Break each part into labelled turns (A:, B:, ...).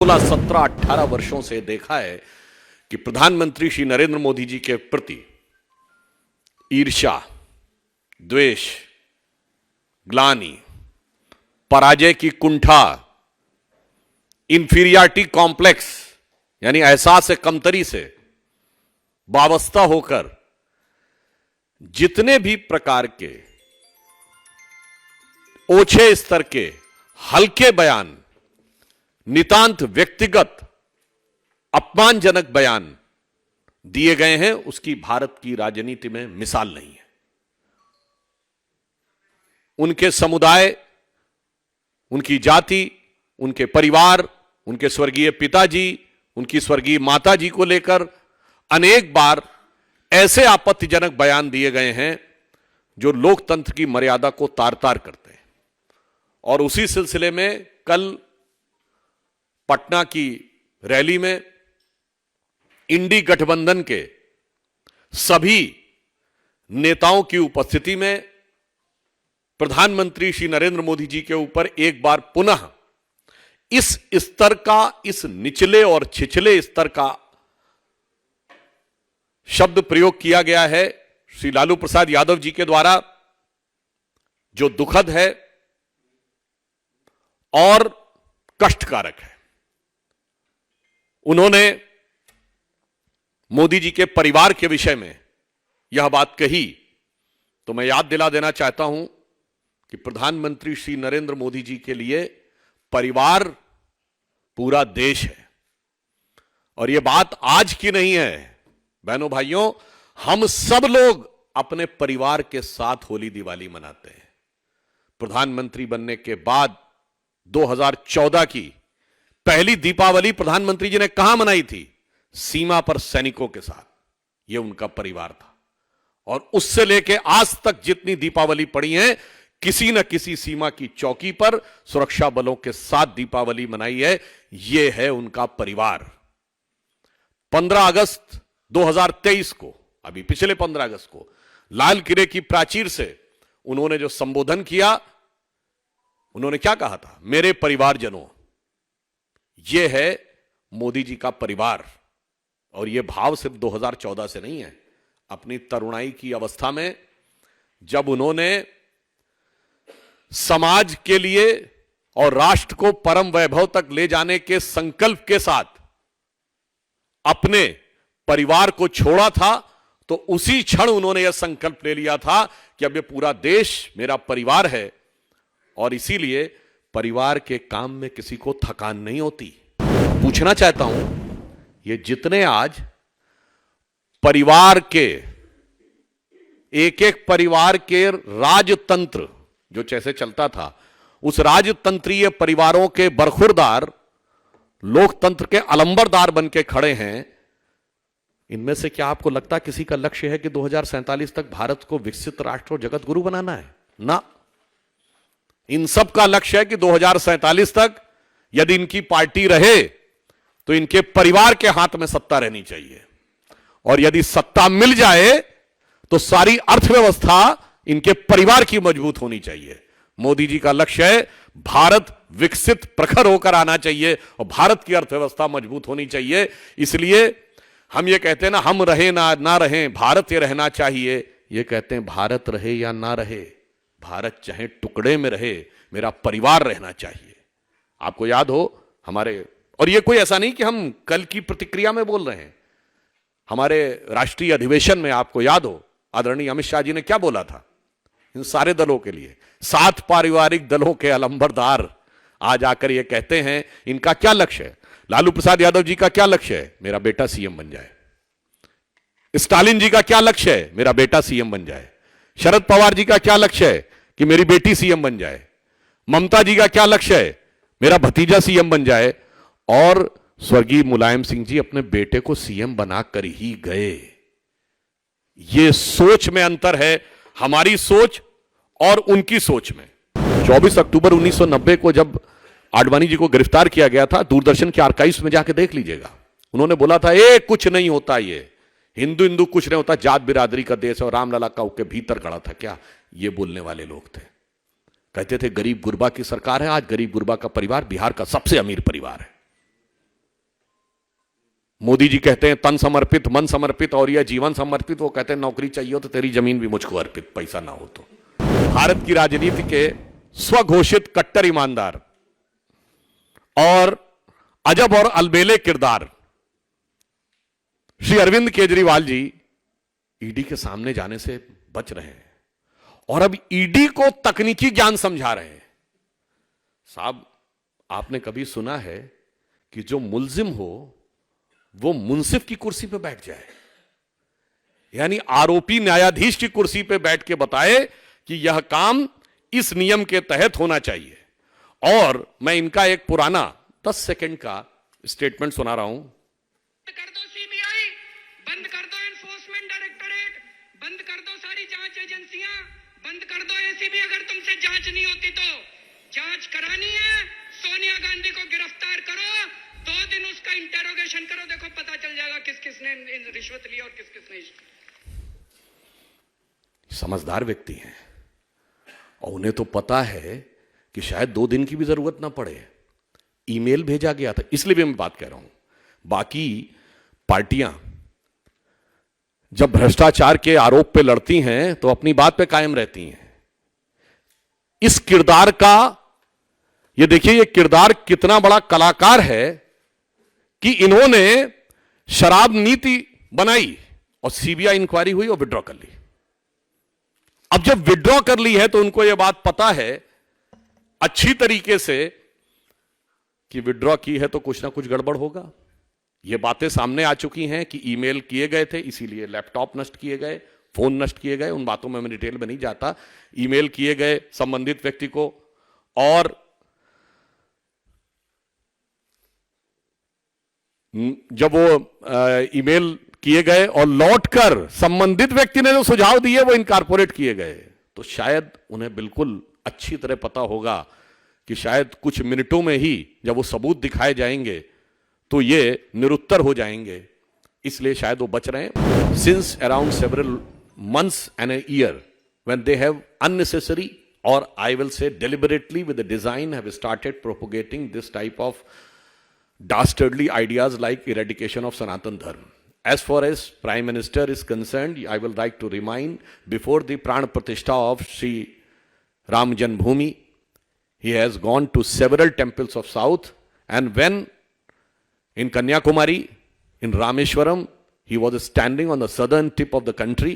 A: 16-17-18 वर्षों से देखा है कि प्रधानमंत्री श्री नरेंद्र मोदी जी के प्रति ईर्ष्या, द्वेष, ग्लानि, पराजय की कुंठा, इंफीरियरिटी कॉम्प्लेक्स यानी एहसास कमतरी से वाबस्ता होकर जितने भी प्रकार के ओछे स्तर के हल्के बयान, नितांत व्यक्तिगत अपमानजनक बयान दिए गए हैं, उसकी भारत की राजनीति में मिसाल नहीं है। उनके समुदाय, उनकी जाति, उनके परिवार, उनके स्वर्गीय पिताजी, उनकी स्वर्गीय माताजी को लेकर अनेक बार ऐसे आपत्तिजनक बयान दिए गए हैं जो लोकतंत्र की मर्यादा को तार तार करते हैं। और उसी सिलसिले में कल पटना की रैली में इंडी गठबंधन के सभी नेताओं की उपस्थिति में प्रधानमंत्री श्री नरेंद्र मोदी जी के ऊपर एक बार पुनः इस स्तर का, इस निचले और छिछले स्तर का शब्द प्रयोग किया गया है श्री लालू प्रसाद यादव जी के द्वारा, जो दुखद है और कष्टकारक है। उन्होंने मोदी जी के परिवार के विषय में यह बात कही, तो मैं याद दिला देना चाहता हूं कि प्रधानमंत्री श्री नरेंद्र मोदी जी के लिए परिवार पूरा देश है। और यह बात आज की नहीं है बहनों भाइयों, हम सब लोग अपने परिवार के साथ होली दिवाली मनाते हैं। प्रधानमंत्री बनने के बाद 2014 की पहली दीपावली प्रधानमंत्री जी ने कहां मनाई थी? सीमा पर सैनिकों के साथ। यह उनका परिवार था। और उससे लेके आज तक जितनी दीपावली पड़ी है, किसी न किसी सीमा की चौकी पर सुरक्षा बलों के साथ दीपावली मनाई है। यह है उनका परिवार। 15 अगस्त 2023 को, अभी पिछले 15 अगस्त को लाल किले की प्राचीर से उन्होंने जो संबोधन किया, उन्होंने क्या कहा था? मेरे परिवारजनों। यह है मोदी जी का परिवार। और यह भाव सिर्फ 2014 से नहीं है। अपनी तरुणाई की अवस्था में जब उन्होंने समाज के लिए और राष्ट्र को परम वैभव तक ले जाने के संकल्प के साथ अपने परिवार को छोड़ा था, तो उसी क्षण उन्होंने यह संकल्प ले लिया था कि अब यह पूरा देश मेरा परिवार है। और इसीलिए परिवार के काम में किसी को थकान नहीं होती। पूछना चाहता हूं, ये जितने आज परिवार के, एक एक परिवार के राजतंत्र जो जैसे चलता था, उस राजतंत्रीय परिवारों के बरखुरदार, लोकतंत्र के अलंबरदार बन के खड़े हैं, इनमें से क्या आपको लगता किसी का लक्ष्य है कि 2047 तक भारत को विकसित राष्ट्र और जगत गुरु बनाना है? ना। इन सब का लक्ष्य है कि 2047 तक यदि इनकी पार्टी रहे तो इनके परिवार के हाथ में सत्ता रहनी चाहिए। और यदि सत्ता मिल जाए तो सारी अर्थव्यवस्था इनके परिवार की मजबूत होनी चाहिए। मोदी जी का लक्ष्य है भारत विकसित प्रखर होकर आना चाहिए और भारत की अर्थव्यवस्था मजबूत होनी चाहिए। इसलिए हम ये कहते हैं ना, हम रहे ना रहें, भारत ये रहना चाहिए। ये कहते हैं भारत रहे या ना रहे, भारत चाहे टुकड़े में रहे, मेरा परिवार रहना चाहिए। आपको याद हो हमारे, और ये कोई ऐसा नहीं कि हम कल की प्रतिक्रिया में बोल रहे हैं, हमारे राष्ट्रीय अधिवेशन में आपको याद हो आदरणीय अमित शाह जी ने क्या बोला था इन सारे दलों के लिए? 7 पारिवारिक दलों के अलंबरदार आज आकर ये कहते हैं, इनका क्या लक्ष्य है? लालू प्रसाद यादव जी का क्या लक्ष्य है? मेरा बेटा सीएम बन जाए। स्टालिन जी का क्या लक्ष्य है? मेरा बेटा सीएम बन जाए। शरद पवार जी का क्या लक्ष्य है? कि मेरी बेटी सीएम बन जाए। ममता जी का क्या लक्ष्य है? मेरा भतीजा सीएम बन जाए। और स्वर्गीय मुलायम सिंह जी अपने बेटे को सीएम बनाकर ही गए। यह सोच में अंतर है, हमारी सोच और उनकी सोच में। 24 अक्टूबर 1990 को जब आडवाणी जी को गिरफ्तार किया गया था, दूरदर्शन के आर्काइव्स में जाकर देख लीजिएगा। उन्होंने बोला था, कुछ नहीं होता, ये हिंदू कुछ नहीं होता, जात बिरादरी का देश और रामलला का के भीतर खड़ा था क्या? ये बोलने वाले लोग थे। कहते थे गरीब गुरबा की सरकार है। आज गरीब गुरबा का परिवार बिहार का सबसे अमीर परिवार है। मोदी जी कहते हैं तन समर्पित, मन समर्पित और यह जीवन समर्पित। वो कहते हैं नौकरी चाहिए हो तो तेरी जमीन भी मुझको अर्पित, पैसा ना हो तो। भारत की राजनीति के स्वघोषित कट्टर ईमानदार और अजब और अलबेले किरदार श्री अरविंद केजरीवाल जी ईडी के सामने जाने से बच रहे हैं और अब ईडी को तकनीकी ज्ञान समझा रहे हैं। साहब, आपने कभी सुना है कि जो मुल्जिम हो वो मुंसिफ की कुर्सी पे बैठ जाए, यानी आरोपी न्यायाधीश की कुर्सी पे बैठ के बताए कि यह काम इस नियम के तहत होना चाहिए। और मैं इनका एक पुराना 10 सेकंड का स्टेटमेंट सुना रहा हूं।
B: बंद कर दो सीबीआई, बंद कर दो एनफोर्समेंट डायरेक्टोरेट, बंद कर दो सारी जांच एजेंसियां, बंद कर दो एसीबी। अगर तुमसे जांच नहीं होती तो जांच करानी है, सोनिया गांधी को गिरफ्तार करो, 2 दिन उसका इंटेरोगेशन करो, देखो पता चल जाएगा किस किसने रिश्वत ली और किस किसने।
A: समझदार व्यक्ति हैं और उन्हें तो पता है कि शायद 2 दिन की भी जरूरत ना पड़े। ईमेल भेजा गया था, इसलिए भी मैं बात कह रहा हूं। बाकी पार्टियां जब भ्रष्टाचार के आरोप पे लड़ती हैं तो अपनी बात पे कायम रहती हैं। इस किरदार का ये देखिए, ये किरदार कितना बड़ा कलाकार है कि इन्होंने शराब नीति बनाई और सीबीआई इंक्वायरी हुई और विड्रॉ कर ली। अब जब विड्रॉ कर ली है तो उनको यह बात पता है अच्छी तरीके से कि विड्रॉ की है तो कुछ ना कुछ गड़बड़ होगा। ये बातें सामने आ चुकी हैं कि ईमेल किए गए थे, इसीलिए लैपटॉप नष्ट किए गए, फोन नष्ट किए गए। उन बातों में मैं डिटेल में नहीं जाता। ईमेल किए गए संबंधित व्यक्ति को और जब वो ईमेल किए गए और लौटकर संबंधित व्यक्ति ने जो सुझाव दिए वो इनकॉर्पोरेट किए गए, तो शायद उन्हें बिल्कुल अच्छी तरह पता होगा कि शायद कुछ मिनटों में ही जब वो सबूत दिखाए जाएंगे तो ये निरुत्तर हो जाएंगे, इसलिए शायद वो बच रहे हैं। Since around several months and a year when they have unnecessary or I will say deliberately with the design have started propagating this type of dastardly ideas like eradication of Sanatan Dharma. As far as Prime Minister is concerned, I will like to remind before the Pran Pratishtha of Sri Ram Janmabhoomi, he has gone to several temples of South, and when in Kanyakumari, in Rameshwaram, he was standing on the southern tip of the country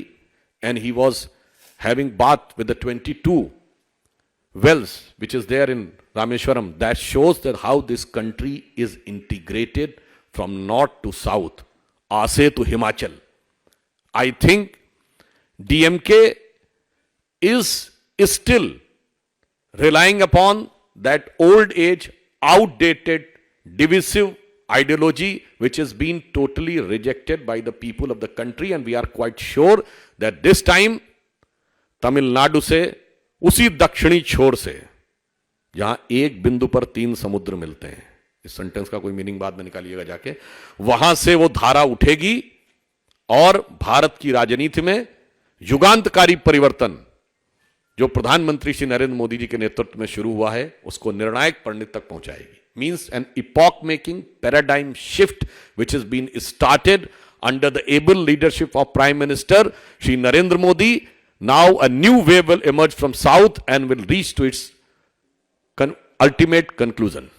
A: and he was having bath with the 22 wells which is there in Rameshwaram. That shows that how this country is integrated from north to south, Ase to Himachal. I think DMK is still relying upon that old age, outdated, divisive ideology which has been totally rejected by the people of the country, and we are quite sure that this time Tamil Nadu से, उसी दक्षिणी छोर से जहां एक बिंदु पर 3 समुद्र मिलते हैं, इस सेंटेंस का कोई मीनिंग बाद में निकालिएगा जाके, वहां से वो धारा उठेगी और भारत की राजनीति में युगांतकारी परिवर्तन जो प्रधानमंत्री श्री नरेंद्र मोदी जी के नेतृत्व में शुरू हुआ है उसको निर्णायक परिणति तक पहुंचाएगी। Means an epoch making paradigm shift which has been started under the able leadership of Prime Minister Shri Narendra Modi. Now a new wave will emerge from south and will reach to its ultimate conclusion.